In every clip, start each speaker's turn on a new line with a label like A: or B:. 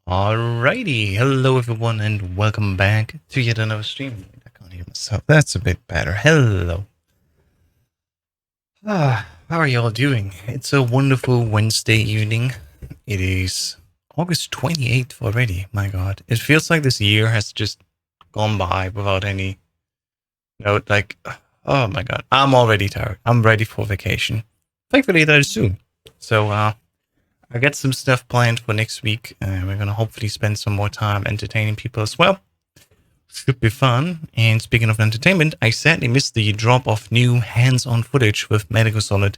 A: Alrighty, hello everyone and welcome back to yet another stream. I can't hear myself, that's a bit better. Hello. How are you all doing? It's a wonderful Wednesday evening. It is August 28th already, my god. It feels like this year has just gone by without any note, like, oh my god. I'm already tired. I'm ready for vacation. Thankfully that is soon. So, I got some stuff planned for next week. We're going to hopefully spend some more time entertaining people as well. Should be fun. And speaking of entertainment, I sadly missed the drop of new hands-on footage with Metal Gear Solid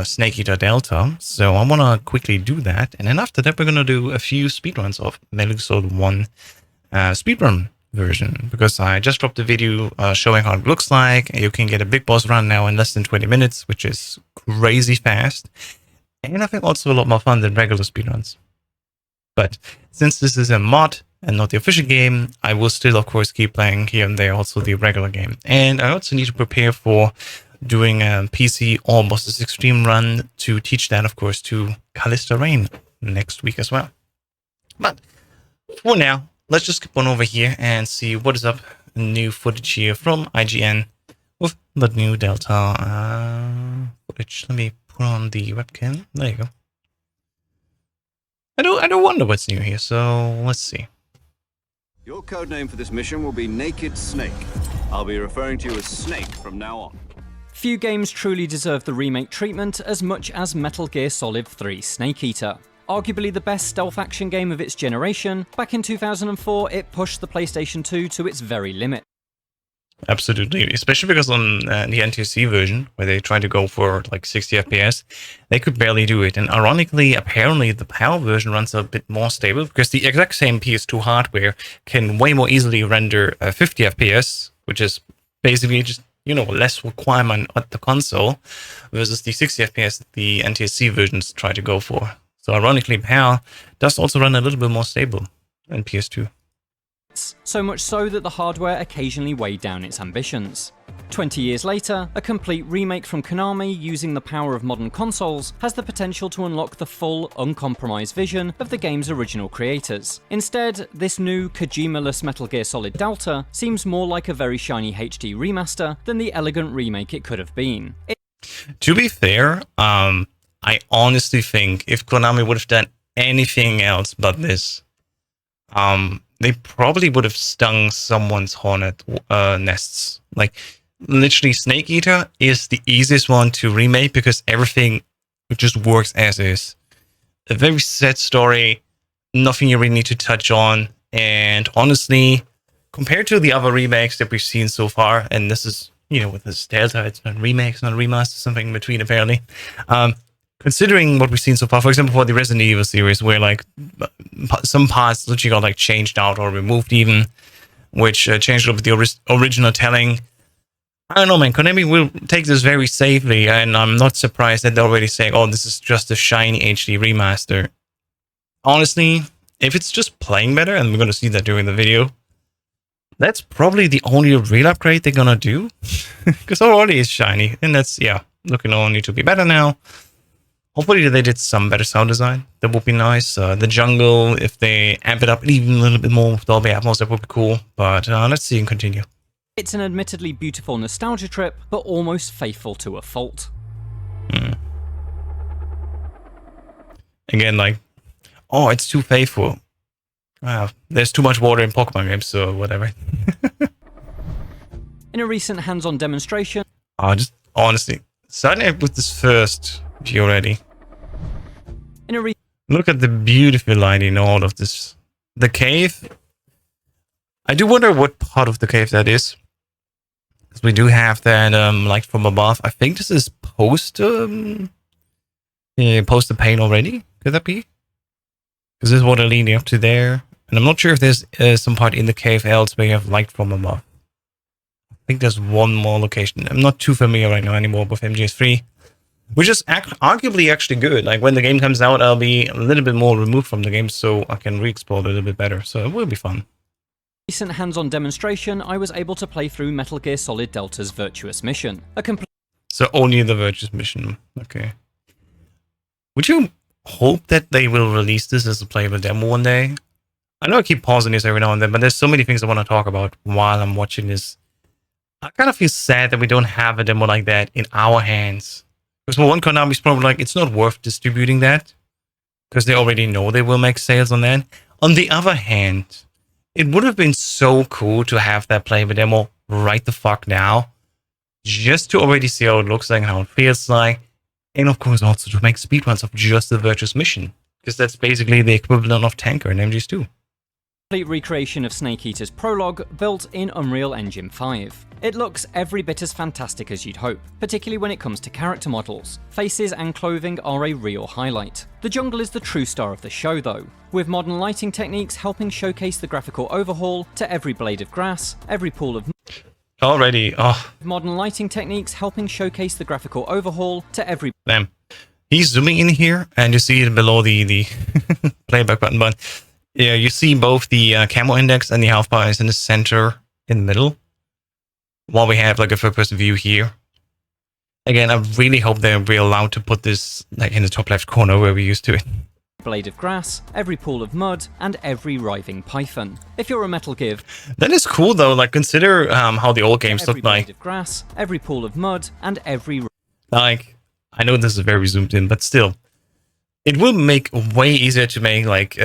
A: Snake Eater Delta. So I want to quickly do that. And then after that, we're going to do a few speedruns of Metal Gear Solid 1 speedrun version. Because I just dropped a video showing how it looks like. You can get a big boss run now in less than 20 minutes, which is crazy fast. And I think also a lot more fun than regular speedruns. But since this is a mod and not the official game, I will still, of course, keep playing here and there also the regular game. And I also need to prepare for doing a PC All Bosses Extreme run to teach that, of course, to Callista Rain next week as well. But for now, let's just skip on over here and see what is up. New footage here from IGN with the new Delta footage. Let me put on the webcam. There you go. I don't wonder what's new here, so let's see.
B: Your codename for this mission will be Naked Snake. I'll be referring to you as Snake from now on.
C: Few games truly deserve the remake treatment as much as Metal Gear Solid 3 Snake Eater. Arguably the best stealth action game of its generation, back in 2004 it pushed the PlayStation 2 to its very limit.
A: Absolutely, especially because on the NTSC version, where they try to go for like 60 FPS, they could barely do it. And ironically, apparently the PAL version runs a bit more stable because the exact same PS2 hardware can way more easily render 50 FPS, which is basically just, you know, less requirement at the console versus the 60 FPS that the NTSC versions try to go for. So ironically, PAL does also run a little bit more stable than PS2.
C: So much so that the hardware occasionally weighed down its ambitions. 20 years later, a complete remake from Konami using the power of modern consoles has the potential to unlock the full, uncompromised vision of the game's original creators. Instead, this new Kojima-less Metal Gear Solid Delta seems more like a very shiny HD remaster than the elegant remake it could have been.
A: To be fair, I honestly think if Konami would have done anything else but this, they probably would have stung someone's hornet nests. Like, literally, Snake Eater is the easiest one to remake because everything just works as is. A very set story, nothing you really need to touch on. And honestly, compared to the other remakes that we've seen so far, and this is, you know, with this Delta, it's not remakes, not remaster, something in between apparently. Considering what we've seen so far, for example, for the Resident Evil series, where like some parts literally got like changed out or removed even, which changed up the original telling. I don't know, man. Konami will take this very safely, and I'm not surprised that they're already saying, oh, this is just a shiny HD remaster. Honestly, if it's just playing better, and we're going to see that during the video, that's probably the only real upgrade they're going to do. Because already it's shiny, and that's, yeah, looking only to be better now. Hopefully they did some better sound design. That would be nice. The jungle, if they amp it up even a little bit more with Dolby Atmos, that would be cool. But let's see and continue.
C: It's an admittedly beautiful nostalgia trip, but almost faithful to a fault.
A: Again, like, oh, it's too faithful. There's too much water in Pokemon games, so whatever.
C: In a recent hands-on demonstration...
A: Just honestly, starting with this first... already. Look at the beautiful lighting, all of this. The cave. I do wonder what part of the cave that is. Because we do have that light from above. I think this is post the paint already. Could that be? Because there's water leading up to there. And I'm not sure if there's some part in the cave else where you have light from above. I think there's one more location. I'm not too familiar right now anymore with MGS 3. Which is arguably actually good. Like, when the game comes out, I'll be a little bit more removed from the game so I can re-explore it a little bit better. So it will be fun.
C: Recent hands-on demonstration, I was able to play through Metal Gear Solid Delta's Virtuous Mission.
A: So only the Virtuous Mission. Okay. Would you hope that they will release this as a playable demo one day. I know I keep pausing this every now and then, but there's so many things I want to talk about while I'm watching this. I kind of feel sad that we don't have a demo like that in our hands. Because for one, Konami's probably like, it's not worth distributing that. Because they already know they will make sales on that. On the other hand, it would have been so cool to have that playable demo right the fuck now. Just to already see how it looks like and how it feels like. And of course also to make speedruns of just the Virtuous Mission. Because that's basically the equivalent of Tanker in MGS2.
C: Complete recreation of Snake Eater's prologue built in Unreal Engine 5. It looks every bit as fantastic as you'd hope, particularly when it comes to character models. Faces and clothing are a real highlight. The jungle is the true star of the show though, with modern lighting techniques helping showcase the graphical overhaul to every blade of grass, every pool of
A: Already,
C: modern lighting techniques helping showcase the graphical overhaul to every
A: damn. He's zooming in here and you see it below the playback button, but yeah, you see both the camo index and the health bar is in the center in the middle. While we have like a third-person view here. Again, I really hope they'll be allowed to put this like in the top left corner where we used to it.
C: blade of grass, every pool of mud, and every writhing python. If you're a Metal Gear,
A: that is cool though. Like consider how the old games
C: every
A: looked like.
C: blade of grass, every pool of mud, and every
A: Like, I know this is very zoomed in, but still, it will make way easier to make like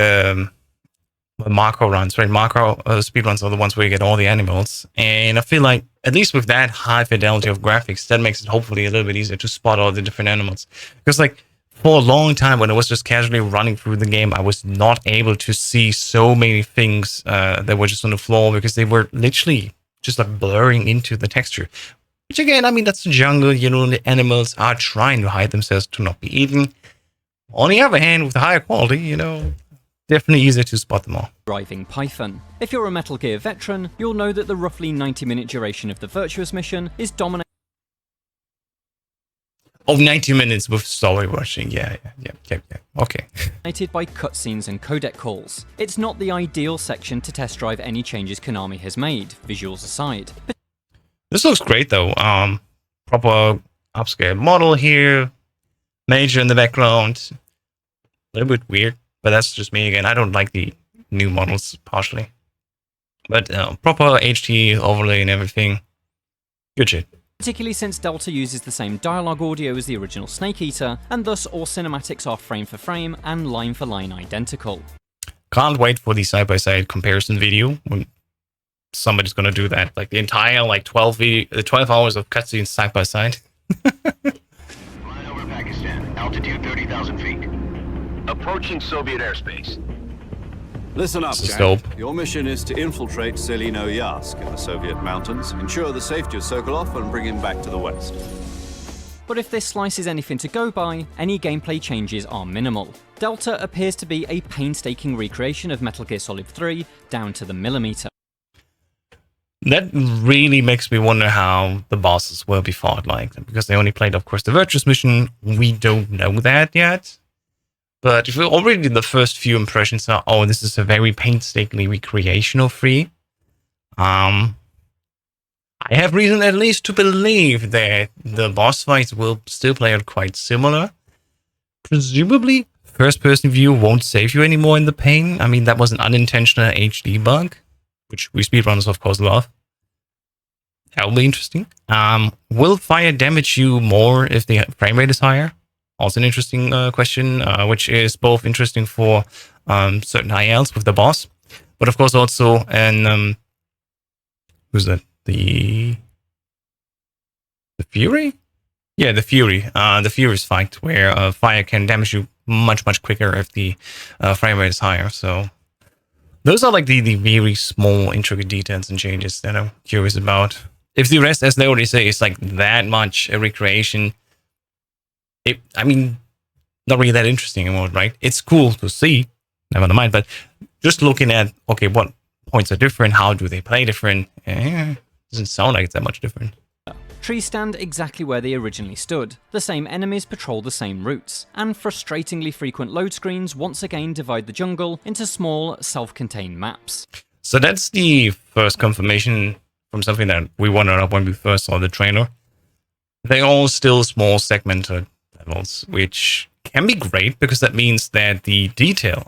A: macro runs, right? Macro speed runs are the ones where you get all the animals, and I feel like at least with that high fidelity of graphics, that makes it hopefully a little bit easier to spot all the different animals. Because like for a long time, when I was just casually running through the game, I was not able to see so many things that were just on the floor because they were literally just like blurring into the texture. Which again, I mean, that's the jungle, you know, the animals are trying to hide themselves to not be eaten. On the other hand, with the higher quality, you know, definitely easier to spot them all.
C: writhing python. If you're a Metal Gear veteran, you'll know that the roughly 90-minute duration of the Virtuous Mission is dominated
A: Oh, 90 minutes with story rushing. Yeah. Okay.
C: by cutscenes and codec calls. It's not the ideal section to test drive any changes Konami has made, visuals aside. But
A: This looks great though. Proper upscale model here. Major in the background. A little bit weird, but that's just me again. I don't like the new models partially. But proper HD overlay and everything. Good shit.
C: particularly since Delta uses the same dialogue audio as the original Snake Eater, and thus all cinematics are frame for frame and line for line identical.
A: Can't wait for the side-by-side comparison video when somebody's gonna do that. Like the entire 12 hours of cutscenes side by side.
D: Flying over Pakistan, altitude 30,000 feet. Approaching Soviet airspace.
B: Listen up,
A: This is
B: Jack.
A: dope.
B: Your mission is to infiltrate Selino-Yask in the Soviet mountains, ensure the safety of Sokolov, and bring him back to the west.
C: But if this slice is anything to go by, any gameplay changes are minimal. Delta appears to be a painstaking recreation of Metal Gear Solid 3 down to the millimeter.
A: That really makes me wonder how the bosses will be fought like, because they only played, of course, the Virtuous Mission. We don't know that yet. But if we already the first few impressions are, oh, this is a very painstakingly recreation of 3. I have reason at least to believe that the boss fights will still play out quite similar. Presumably, first-person view won't save you anymore in the pain. I mean, that was an unintentional HD bug, which we speedrunners, of course, love. That'll be interesting. Will fire damage you more if the frame rate is higher? Also an interesting question, which is both interesting for certain ILs with the boss, but of course also an who's that? The Fury? Yeah, the Fury. The Fury's fight, where fire can damage you much quicker if the frame rate is higher. So those are like the very small intricate details and changes that I'm curious about. If the rest, as they already say, is like that much a recreation, I mean, not really that interesting anymore, right? It's cool to see, never mind, but just looking at, okay, what points are different, how do they play different, doesn't sound like it's that much different.
C: Trees stand exactly where they originally stood, the same enemies patrol the same routes, and frustratingly frequent load screens once again divide the jungle into small, self-contained maps.
A: So that's the first confirmation from something that we wondered when we first saw the trailer. They're all still small segmented levels, which can be great because that means that the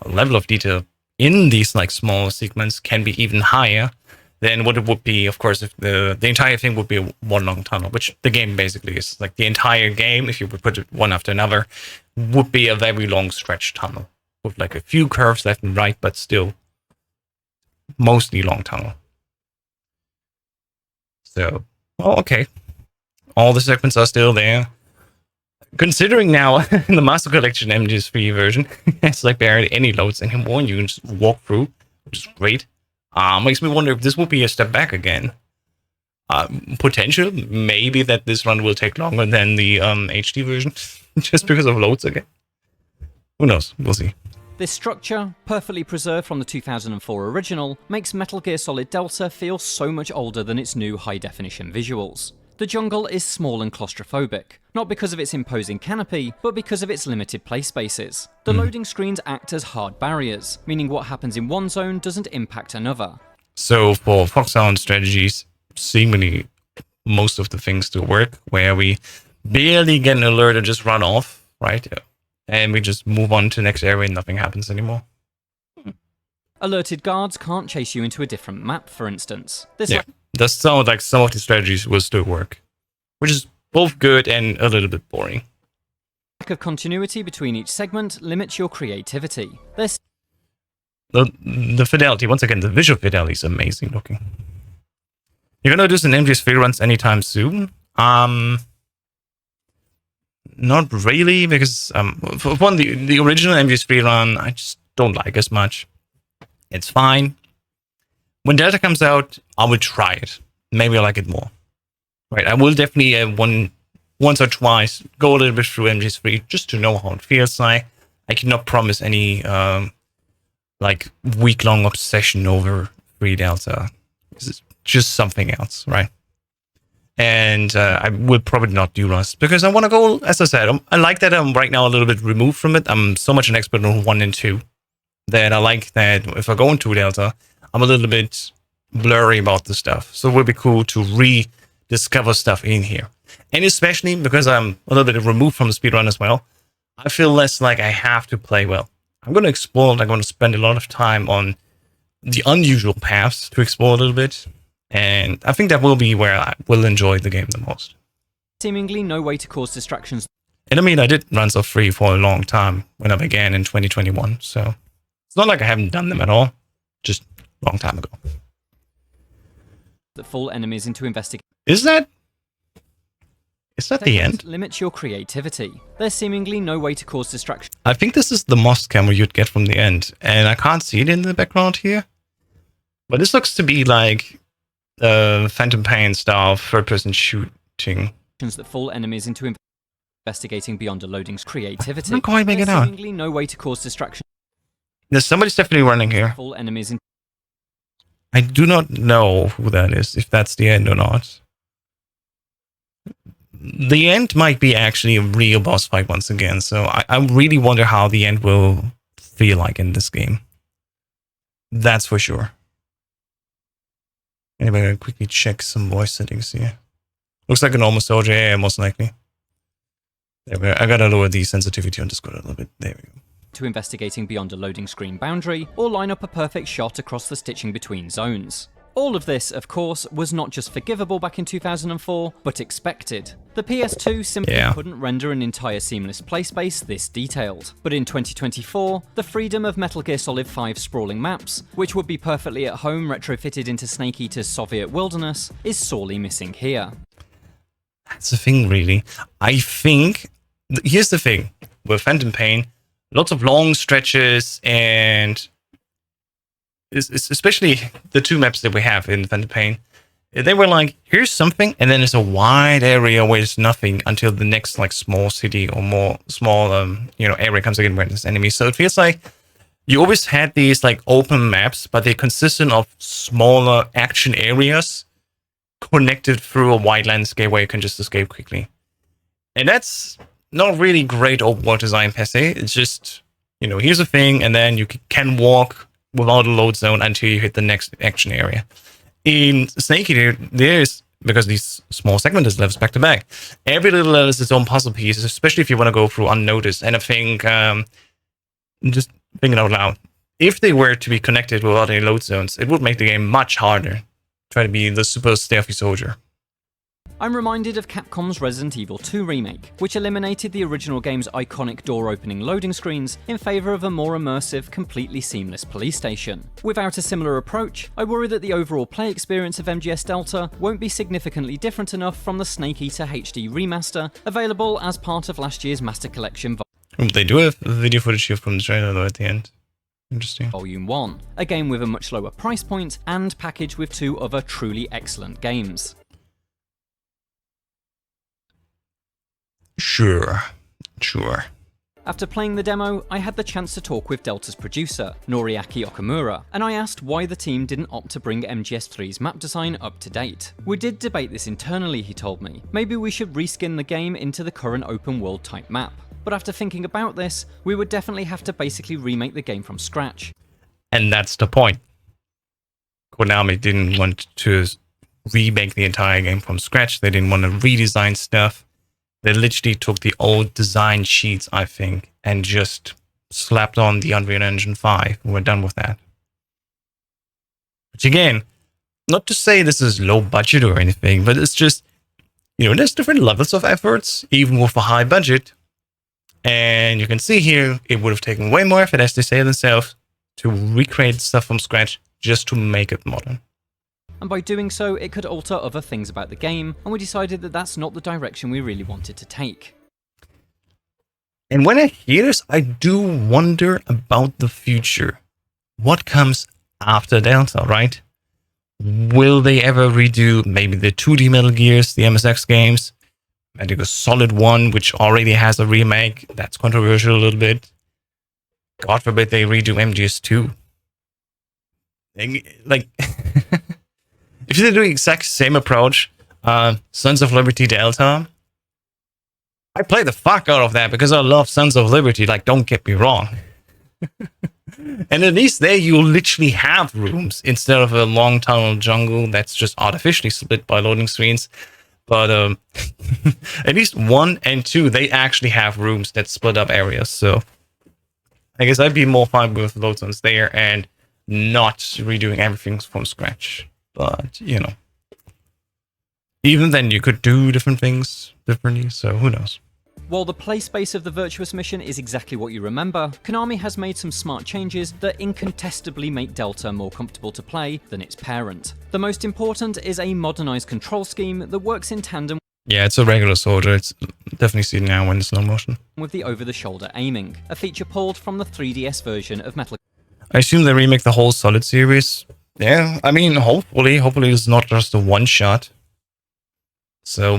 A: level of detail in these like small segments can be even higher than what it would be, of course, if the entire thing would be one long tunnel, which the game basically is. Like the entire game, if you would put it one after another, would be a very long stretch tunnel with like a few curves left and right, but still mostly long tunnel. So, well, okay. All the segments are still there. Considering now the Master Collection MGS3 version has like barely any loads anymore, you can just walk through, which is great. Makes me wonder if this will be a step back again. Potential, maybe that this run will take longer than the HD version, just because of loads again. Who knows? We'll see.
C: This structure, perfectly preserved from the 2004 original, makes Metal Gear Solid Delta feel so much older than its new high-definition visuals. The jungle is small and claustrophobic, not because of its imposing canopy, but because of its limited play spaces. The loading screens act as hard barriers, meaning what happens in one zone doesn't impact another.
A: So for Foxhound strategies, seemingly most of the things still work, where we barely get an alert and just run off, right? And we just move on to the next area and nothing happens anymore.
C: Alerted guards can't chase you into a different map, for instance.
A: Does sound like some of the strategies will still work, which is both good and a little bit boring.
C: Lack of continuity between each segment limits your creativity.
A: The fidelity, once again, the visual fidelity is amazing looking. You're gonna do some MGS3 runs anytime soon? Not really, because for one, the original MGS3 run I just don't like as much. It's fine. When Delta comes out, I will try it. Maybe I like it more. Right, I will definitely once or twice go a little bit through MGS3 just to know how it feels like. I cannot promise any like week-long obsession over 3 Delta. It's just something else, right? And I will probably not do Rust because I want to go, as I said, I like that I'm right now a little bit removed from it. I'm so much an expert on 1 and 2 that I like that if I go into Delta, I'm a little bit blurry about the stuff. So it would be cool to rediscover stuff in here. And especially because I'm a little bit removed from the speedrun as well, I feel less like I have to play well. I'm going to explore and I'm going to spend a lot of time on the unusual paths to explore a little bit. And I think that will be where I will enjoy the game the most.
C: Seemingly no way to cause distractions.
A: And I mean, I did runs of 3 for a long time when I began in 2021. So it's not like I haven't done them at all. Just a long time ago.
C: That fool enemies into investigate.
A: Is that the end?
C: Limits your creativity. There's seemingly no way to cause distraction.
A: I think this is the moss camera you'd get from the end. And I can't see it in the background here. But this looks to be like Phantom Pain style third-person shooting.
C: That fool enemies into investigating beyond a loading's creativity.
A: I can't quite make it out.
C: Seemingly no way to cause distraction.
A: There's somebody's definitely running here.
C: Fool enemies in.
A: I do not know who that is, if that's the end or not. The end might be actually a real boss fight once again, so I really wonder how the end will feel like in this game. That's for sure. Anyway, I'll quickly check some voice settings here. Looks like a normal soldier, yeah, most likely. There we go. I gotta lower the sensitivity on Discord a little bit. There we go.
C: To investigating beyond a loading screen boundary, or line up a perfect shot across the stitching between zones. All of this, of course, was not just forgivable back in 2004, but expected. The PS2 simply couldn't render an entire seamless play space this detailed. But in 2024, the freedom of Metal Gear Solid 5's sprawling maps, which would be perfectly at home retrofitted into Snake Eater's Soviet wilderness, is sorely missing here.
A: That's the thing, really. I think, here's the thing, with Phantom Pain, lots of long stretches, and especially the 2 maps that we have in Phantom Pain, they were like, here's something, and then there's a wide area where there's nothing until the next like small city or more small area comes again where there's enemies. So it feels like you always had these like open maps, but they consisted of smaller action areas connected through a wide landscape where you can just escape quickly. And that's not really great overall design per se. It's just, here's a thing, and then you can walk without a load zone until you hit the next action area. In Snake Eater, there's because these small segmented levels back to back. Every little level is its own puzzle piece, especially if you want to go through unnoticed. And I think, just thinking out loud, if they were to be connected without any load zones, it would make the game much harder. Try to be the super stealthy soldier.
C: I'm reminded of Capcom's Resident Evil 2 remake, which eliminated the original game's iconic door-opening loading screens in favour of a more immersive, completely seamless police station. Without a similar approach, I worry that the overall play experience of MGS Delta won't be significantly different enough from the Snake Eater HD remaster, available as part of last year's Master Collection
A: They do have video footage here from the trailer though at the end. Interesting.
C: Volume 1, a game with a much lower price point and packaged with 2 other truly excellent games.
A: Sure.
C: After playing the demo, I had the chance to talk with Delta's producer, Noriaki Okamura, and I asked why the team didn't opt to bring MGS3's map design up to date. We did debate this internally, he told me. Maybe we should reskin the game into the current open world type map. But after thinking about this, we would definitely have to basically remake the game from scratch.
A: And that's the point. Konami didn't want to remake the entire game from scratch. They didn't want to redesign stuff. They literally took the old design sheets, I think, and just slapped on the Unreal Engine 5. We're done with that. Which again, not to say this is low budget or anything, but it's just, there's different levels of efforts, even with a high budget. And you can see here, it would have taken way more effort, as they say themselves, to recreate stuff from scratch just to make it modern.
C: And by doing so, it could alter other things about the game, and we decided that that's not the direction we really wanted to take.
A: And when I hear this, I do wonder about the future. What comes after Delta, right? Will they ever redo maybe the 2D Metal Gears, the MSX games? Metal Gear Solid 1, which already has a remake. That's controversial a little bit. God forbid they redo MGS 2. Like... If they do the exact same approach, Sons of Liberty Delta, I play the fuck out of that because I love Sons of Liberty, like, don't get me wrong. And at least there you literally have rooms instead of a long tunnel jungle that's just artificially split by loading screens. But at least 1 and 2, they actually have rooms that split up areas. So I guess I'd be more fine with load zones there and not redoing everything from scratch. But, even then you could do different things differently, so who knows.
C: While the play space of the Virtuous mission is exactly what you remember, Konami has made some smart changes that incontestably make Delta more comfortable to play than its parent. The most important is a modernized control scheme that works in tandem.
A: Yeah, it's a regular soldier. It's definitely seen now in slow motion.
C: With the over-the-shoulder aiming, a feature pulled from the 3DS version of Metal Gear.
A: I assume they remake the whole Solid series. Yeah, I mean, hopefully it's not just a one-shot. So,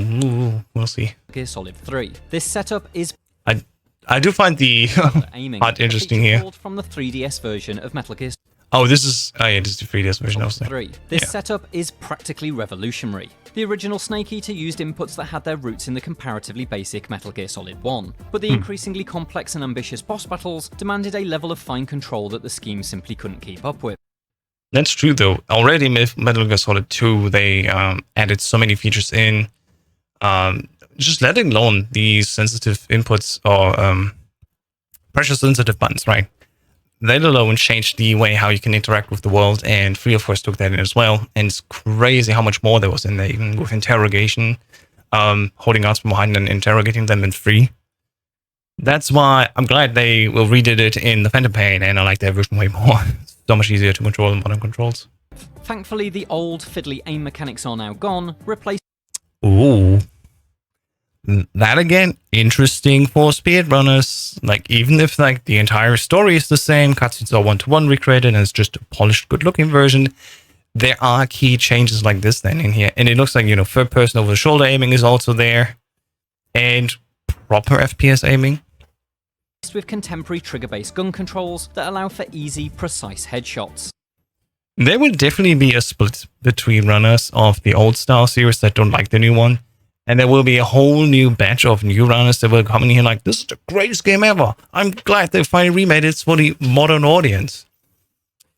A: we'll see.
C: Gear Solid 3. This setup is...
A: I do find the part interesting here.
C: From the 3DS version of Metal Gear.
A: Oh, this is... Oh, yeah, this is the 3DS version.
C: Solid 3. This setup is practically revolutionary. The original Snake Eater used inputs that had their roots in the comparatively basic Metal Gear Solid 1, but the increasingly complex and ambitious boss battles demanded a level of fine control that the scheme simply couldn't keep up with.
A: That's true, though. Already in Metal Gear Solid 2, they added so many features in. Just letting alone these sensitive inputs or pressure-sensitive buttons, right? That alone changed the way how you can interact with the world, and 3 of course took that in as well. And it's crazy how much more there was in there, even with interrogation, holding guards from behind and interrogating them in 3. That's why I'm glad they will redid it in the Phantom Pain, and I like that version way more. So much easier to control than modern controls.
C: Thankfully, the old fiddly aim mechanics are now gone, replaced...
A: Ooh. That again, interesting for speedrunners. Like, even if like the entire story is the same, cutscenes are one-to-one recreated, and it's just a polished, good-looking version, there are key changes like this then in here. And it looks like, third-person over-the-shoulder aiming is also there. And proper FPS aiming.
C: With contemporary trigger-based gun controls that allow for easy, precise headshots.
A: There will definitely be a split between runners of the old style series that don't like the new one. And there will be a whole new batch of new runners that will come in here like, this is the greatest game ever. I'm glad they finally remade it for the modern audience.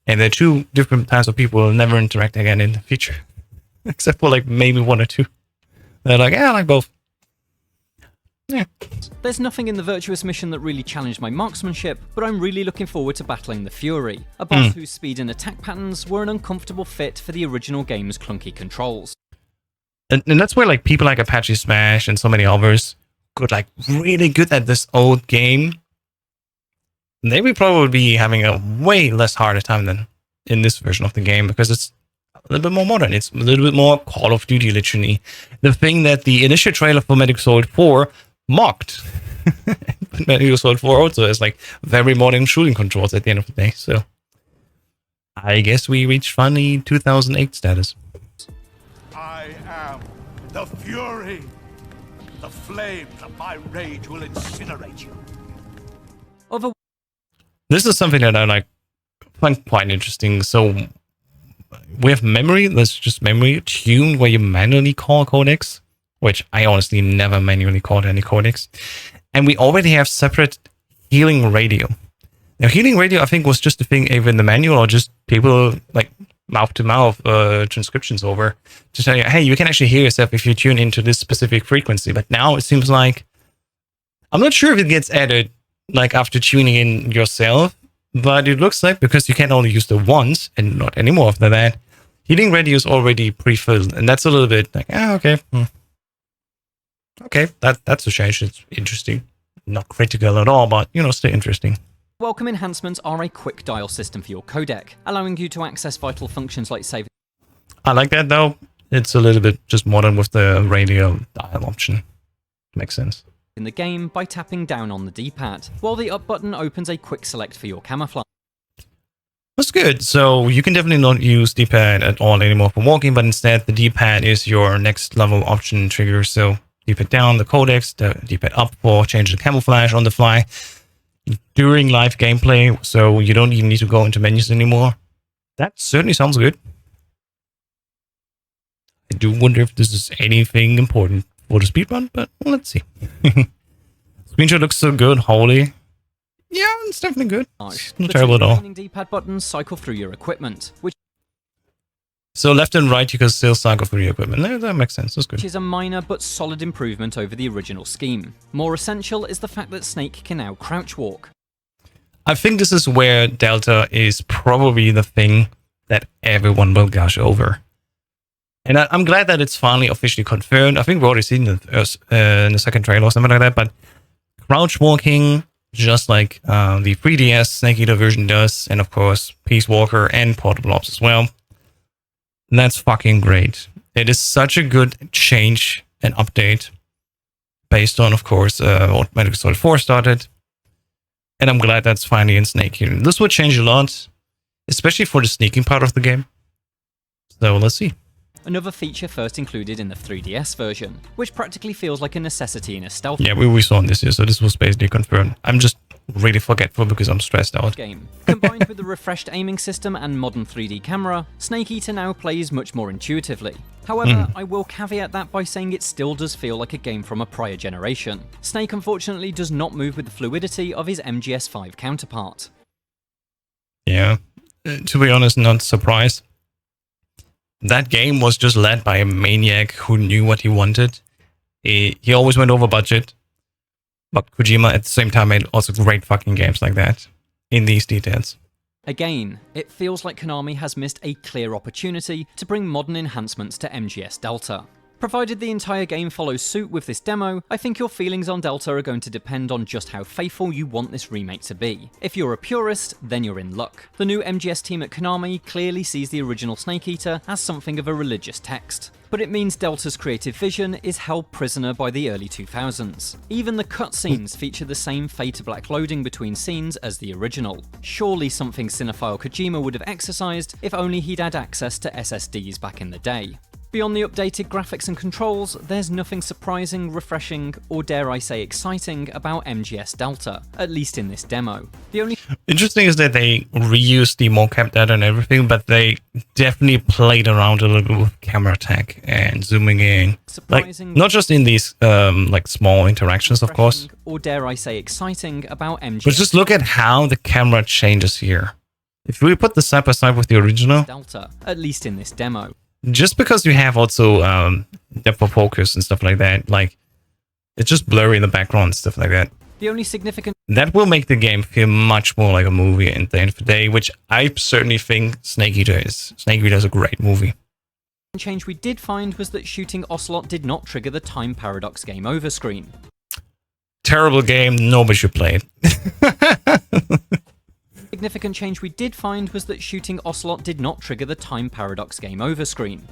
A: And there are 2 different types of people who will never interact again in the future. except for like maybe one or two. They're like, yeah, I like both. Yeah.
C: There's nothing in the Virtuous mission that really challenged my marksmanship, but I'm really looking forward to battling the Fury, a boss whose speed and attack patterns were an uncomfortable fit for the original game's clunky controls.
A: And that's where like people like Apache Smash and so many others got like really good at this old game. They would probably be having a way less harder time than in this version of the game because it's a little bit more modern. It's a little bit more Call of Duty, literally. The thing that the initial trailer for Metal Gear Solid 4 mocked. Metal Gear Solid 4 also has like very modern shooting controls at the end of the day. So I guess we reached finally 2008 status.
E: I am the Fury. The flames of my rage will incinerate you.
A: This is something that I like find quite interesting. So we have memory, that's just memory tuned where you manually call codecs, which I honestly never manually called any codecs. And we already have separate healing radio. Now healing radio I think was just a thing either in the manual or just people like mouth to mouth transcriptions over to tell you, hey, you can actually hear yourself if you tune into this specific frequency. But now it seems like, I'm not sure if it gets added like after tuning in yourself, but it looks like because you can only use the once and not any more after that, healing radio is already pre-filled, and that's a little bit like, okay, okay, that's a change. It's interesting, not critical at all, but you know, still interesting.
C: Welcome enhancements are a quick dial system for your codec, allowing you to access vital functions like saving.
A: I like that though. It's a little bit just modern with the radio dial option. Makes sense.
C: In the game by tapping down on the D-pad, while the up button opens a quick select for your camouflage.
A: That's good. So you can definitely not use D-pad at all anymore for walking, but instead the D-pad is your next level option trigger. So D-pad down, the codecs, the D-pad up for changing the camouflage on the fly during live gameplay. So you don't even need to go into menus anymore. That certainly sounds good. I do wonder if this is anything important for the speedrun, but let's see. Screenshot looks so good, holy. Yeah, it's definitely good. It's not terrible at all.
C: D-pad buttons cycle through your equipment, which
A: So left and right, you can still cycle through your equipment. No, that makes sense. That's good.
C: is a minor but solid improvement over the original scheme. More essential is the fact that Snake can now crouch walk.
A: I think this is where Delta is probably the thing that everyone will gush over. And I'm glad that it's finally officially confirmed. I think we've already seen it in the second trailer or something like that, but crouch walking, just like the 3DS Snake Eater version does, and of course Peace Walker and Portable Ops as well. That's fucking great. It is such a good change and update based on, of course, what Metal Gear Solid 4 started. And I'm glad that's finally in Snake Eater. This would change a lot, especially for the sneaking part of the game. So let's see.
C: Another feature first included in the 3DS version, which practically feels like a necessity in a stealth
A: Yeah, we saw this here, so this was basically confirmed. I'm just really forgetful because I'm stressed out.
C: game. Combined with the refreshed aiming system and modern 3D camera, Snake Eater now plays much more intuitively. However, I will caveat that by saying it still does feel like a game from a prior generation. Snake unfortunately does not move with the fluidity of his MGS 5 counterpart.
A: Yeah, to be honest, not surprised. That game was just led by a maniac who knew what he wanted. He always went over budget, but Kojima at the same time made also great fucking games like that in these details.
C: Again, it feels like Konami has missed a clear opportunity to bring modern enhancements to MGS Delta. Provided the entire game follows suit with this demo, I think your feelings on Delta are going to depend on just how faithful you want this remake to be. If you're a purist, then you're in luck. The new MGS team at Konami clearly sees the original Snake Eater as something of a religious text. But it means Delta's creative vision is held prisoner by the early 2000s. Even the cutscenes feature the same fade to black loading between scenes as the original. Surely something cinephile Kojima would have exercised if only he'd had access to SSDs back in the day. Beyond the updated graphics and controls, there's nothing surprising, refreshing, or dare I say exciting about MGS Delta, at least in this demo. The only
A: Interesting is that they reused the mocap data and everything, but they definitely played around a little bit with camera tech and zooming in.
C: surprising,
A: Like, not just in these like small interactions, of course,
C: or dare I say exciting about MGS
A: but just look at how the camera changes here. If we put the side by side with the original,
C: Delta, at least in this demo.
A: just because you have also depth of focus and stuff like that, like it's just blurry in the background and stuff like that.
C: The only significant
A: That will make the game feel much more like a movie at the end of the day, which I certainly think Snake Eater is. Snake Eater is a great movie.
C: change we did find was that shooting Ocelot did not trigger the time paradox game over screen.
A: Terrible game, nobody should play it.
C: Significant change we did find was that shooting Ocelot did not trigger the time paradox game over screen.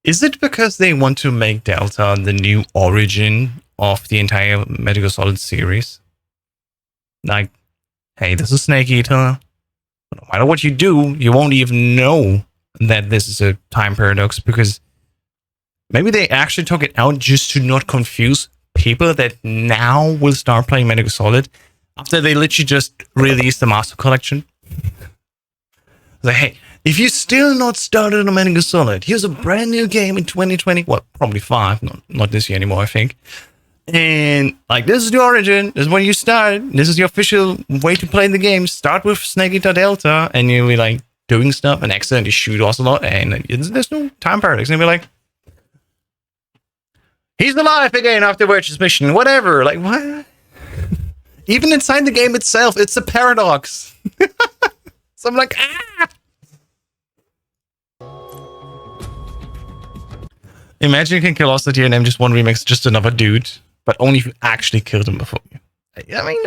A: Is it because they want to make Delta the new origin of the entire Metal Gear Solid series? Like, hey, this is Snake Eater. No matter what you do, you won't even know that this is a time paradox, because maybe they actually took it out just to not confuse people that now will start playing Metal Gear Solid after they literally just released the Master Collection. Like, hey, if you still not started on Metal Gear Solid, here's a brand new game in 2020. Well, probably 5, not this year anymore, I think. And like, this is the origin. This is when you start. This is your official way to play the game. Start with Snake Eater Delta, and you'll be like doing stuff and accidentally shoot Ocelot, and there's no time paradox. And you'll be like, he's alive again after Virtue's mission. Whatever. Like, what? Even inside the game itself, it's a paradox. So I'm like, ah. Imagine you can kill Ocelot here and MGS1 Remix just another dude, but only if you actually killed him before you. I mean,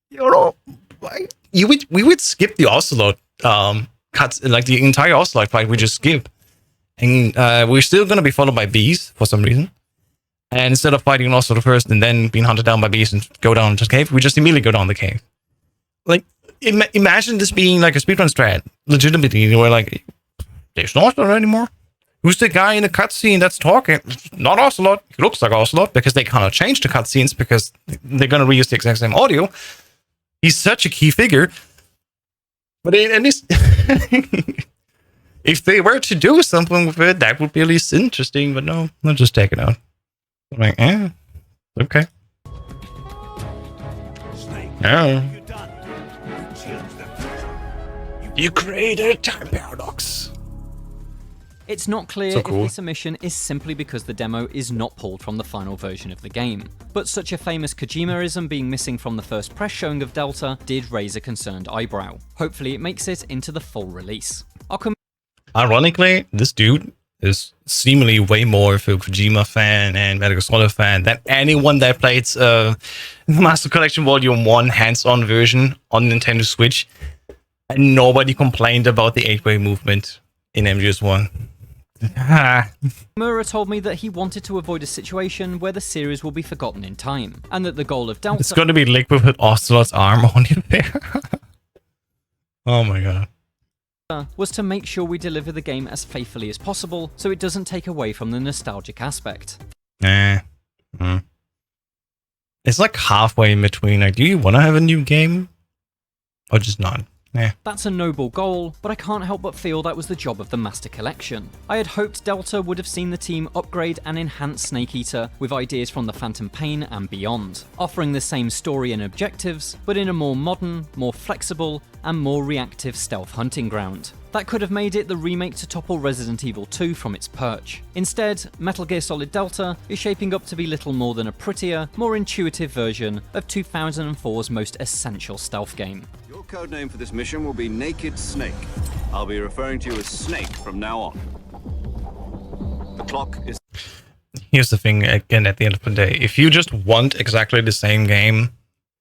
A: you know, like, we would skip the Ocelot cuts, like the entire Ocelot fight we just skip. And we're still going to be followed by bees for some reason. And instead of fighting Ocelot first and then being hunted down by bees and go down to the cave, we just immediately go down the cave. Like, imagine this being like a speedrun strat, legitimately, where like, there's no Ocelot anymore. Who's the guy in the cutscene that's talking? Not Ocelot. He looks like Ocelot, because they kind of changed the cutscenes because they're going to reuse the exact same audio. He's such a key figure. But at least, if they were to do something with it, that would be at least interesting. But no, they'll just take it out. I'm like, okay.
E: Snake,
A: Yeah.
E: what have you done? You changed the future.
A: You created a time paradox.
C: It's not clear
A: So cool.
C: if this omission is simply because the demo is not pulled from the final version of the game, but such a famous Kojimaism being missing from the first press showing of Delta did raise a concerned eyebrow. Hopefully it makes it into the full release.
A: Ironically, this dude is seemingly way more of a Kojima fan and Metal Gear Solid fan than anyone that played Master Collection Volume 1 hands-on version on Nintendo Switch. And nobody complained about the 8-way movement in MGS1.
C: Mura told me that he wanted to avoid a situation where the series will be forgotten in time, and that the goal of Delta...
A: It's going to be liquid with Ocelot's arm on it there. Oh my god.
C: was to make sure we deliver the game as faithfully as possible, so it doesn't take away from the nostalgic aspect.
A: It's like halfway in between. Like, do you want to have a new game? Or just not?
C: That's a noble goal, but I can't help but feel that was the job of the Master Collection. I had hoped Delta would have seen the team upgrade and enhance Snake Eater with ideas from the Phantom Pain and beyond, offering the same story and objectives, but in a more modern, more flexible, and more reactive stealth hunting ground. That could have made it the remake to topple Resident Evil 2 from its perch. Instead, Metal Gear Solid Delta is shaping up to be little more than a prettier, more intuitive version of 2004's most essential stealth game.
B: Your codename for this mission will be Naked Snake. I'll be referring to you as Snake from now on. The clock is...
A: Here's the thing, again, at the end of the day. If you just want exactly the same game,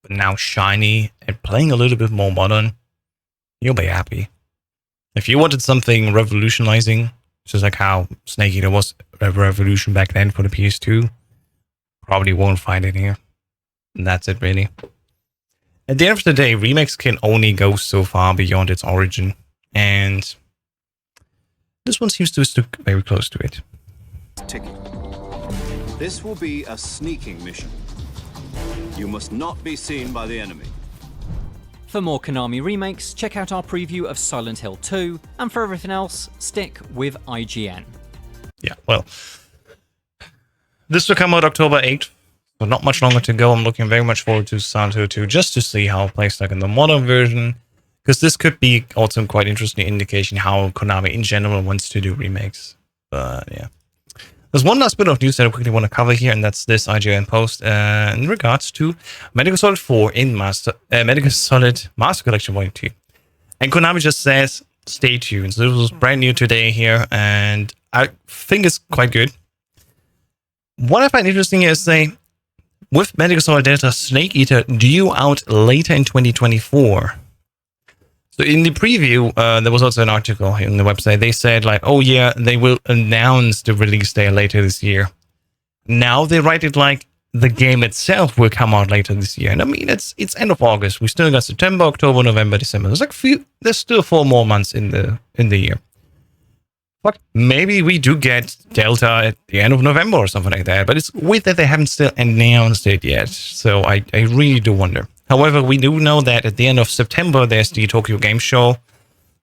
A: but now shiny and playing a little bit more modern, you'll be happy. If you wanted something revolutionizing, just like how Snake Eater was a revolution back then for the PS2, probably won't find it here. And that's it, really. At the end of the day, remakes can only go so far beyond its origin, and this one seems to stick very close to it.
B: ticking. This will be a sneaking mission. You must not be seen by the enemy.
C: For more Konami remakes, check out our preview of Silent Hill 2, and for everything else, stick with IGN.
A: Yeah, well, this will come out October 8th, So not much longer to go. I'm looking very much forward to Silent Hill 2 just to see how it plays like in the modern version. Because this could be also quite interesting indication how Konami in general wants to do remakes. But yeah. There's one last bit of news that I quickly want to cover here, and that's this IGN post in regards to Metal Gear Solid 4 in Metal Gear Solid Master Collection Volume 2. And Konami just says, stay tuned. So this was brand new today here, and I think it's quite good. What I find interesting is with Metal Gear Solid Delta Snake Eater due out later in 2024. So in the preview, there was also an article on the website. They said like, oh yeah, they will announce the release day later this year. Now they write it like the game itself will come out later this year. And I mean, it's end of August. We still got September, October, November, December. There's still 4 more months in the year. But maybe we do get Delta at the end of November or something like that. But it's weird that they haven't still announced it yet. So I really do wonder. However, we do know that at the end of September, there's the Tokyo Game Show.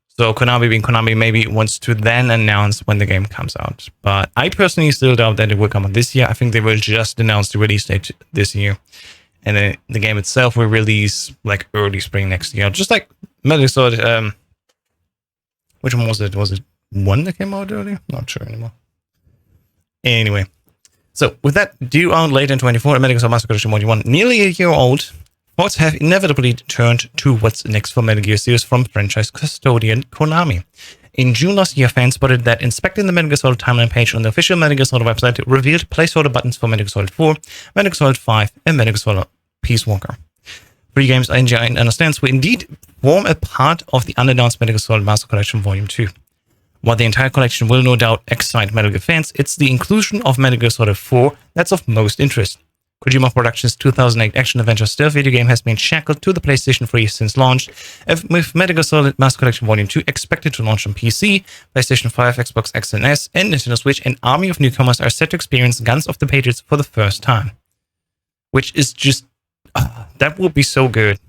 A: So Konami being Konami maybe wants to then announce when the game comes out. But I personally still doubt that it will come out this year. I think they will just announce the release date this year. And then the game itself will release like early spring next year. Just like Metal Gear Solid, which one was it? Was it 1 that came out earlier? Not sure anymore. Anyway. So with that due out later in 24, Metal Gear Solid Master Collection Volume 1, nearly a year old, thoughts have inevitably turned to what's next for Metal Gear series from franchise custodian Konami. In June last year, fans spotted that inspecting the Metal Gear Solid timeline page on the official Metal Gear Solid website revealed placeholder buttons for Metal Gear Solid 4, Metal Gear Solid 5, and Metal Gear Solid Peace Walker. 3 games IGN understands will indeed form a part of the unannounced Metal Gear Solid Master Collection Volume 2. While the entire collection will no doubt excite Metal Gear fans, it's the inclusion of Metal Gear Solid 4 that's of most interest. Kojima Productions' 2008 action-adventure stealth video game has been shackled to the PlayStation 3 since launch, with Metal Gear Solid Master Collection Volume 2 expected to launch on PC, PlayStation 5, Xbox X and S, and Nintendo Switch. An army of newcomers are set to experience Guns of the Patriots for the first time. Which is just... that would be so good.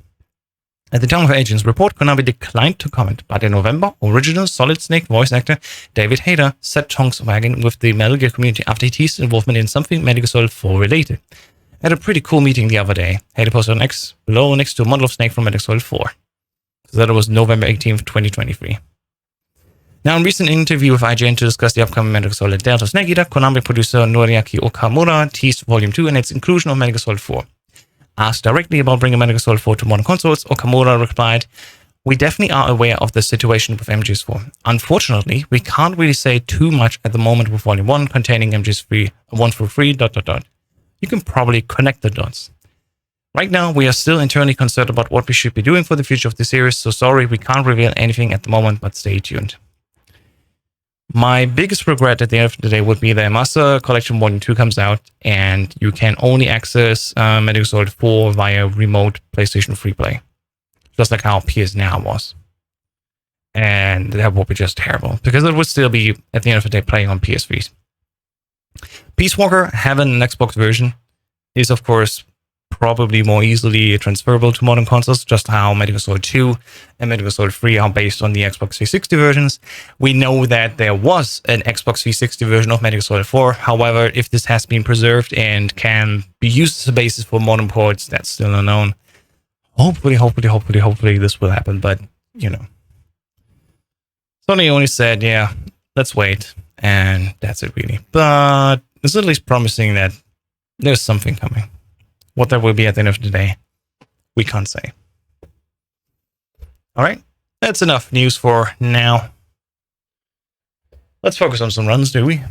A: At the time of Agent's report, Konami declined to comment, but in November, original Solid Snake voice actor David Hayter set tongues wagging with the Metal Gear community after he teased involvement in something Metal Gear Solid 4 related. At a pretty cool meeting the other day, Hayter posted on X below next to a model of Snake from Metal Gear Solid 4. So that was November 18th, 2023. Now, in a recent interview with IGN to discuss the upcoming Metal Gear Solid Delta Snake Eater, Konami producer Noriaki Okamura teased Volume 2 and its inclusion of Metal Gear Solid 4. Asked directly about bringing Metal Gear Solid 4 to modern consoles, Okamura replied, "We definitely are aware of the situation with MGS 4. Unfortunately, we can't really say too much at the moment with Volume 1 containing MGS 1 through 3, ... You can probably connect the dots. Right now, we are still internally concerned about what we should be doing for the future of the series, so sorry we can't reveal anything at the moment, but stay tuned." My biggest regret at the end of the day would be that Master Collection Volume 2 comes out and you can only access Metal Gear Solid 4 via remote PlayStation Free Play. Just like how PS Now was. And that would be just terrible, because it would still be, at the end of the day, playing on PS3s. Peace Walker having an Xbox version is, of course, probably more easily transferable to modern consoles, just how Metal Gear Solid 2 and Metal Gear Solid 3 are based on the Xbox 360 versions. We know that there was an Xbox 360 version of Metal Gear Solid 4. However, if this has been preserved and can be used as a basis for modern ports, that's still unknown. Hopefully this will happen, but, you know. Sony only said, yeah, let's wait, and that's it really. But it's at least promising that there's something coming. What that will be at the end of the day, we can't say. All right, that's enough news for now. Let's focus on some runs, do we?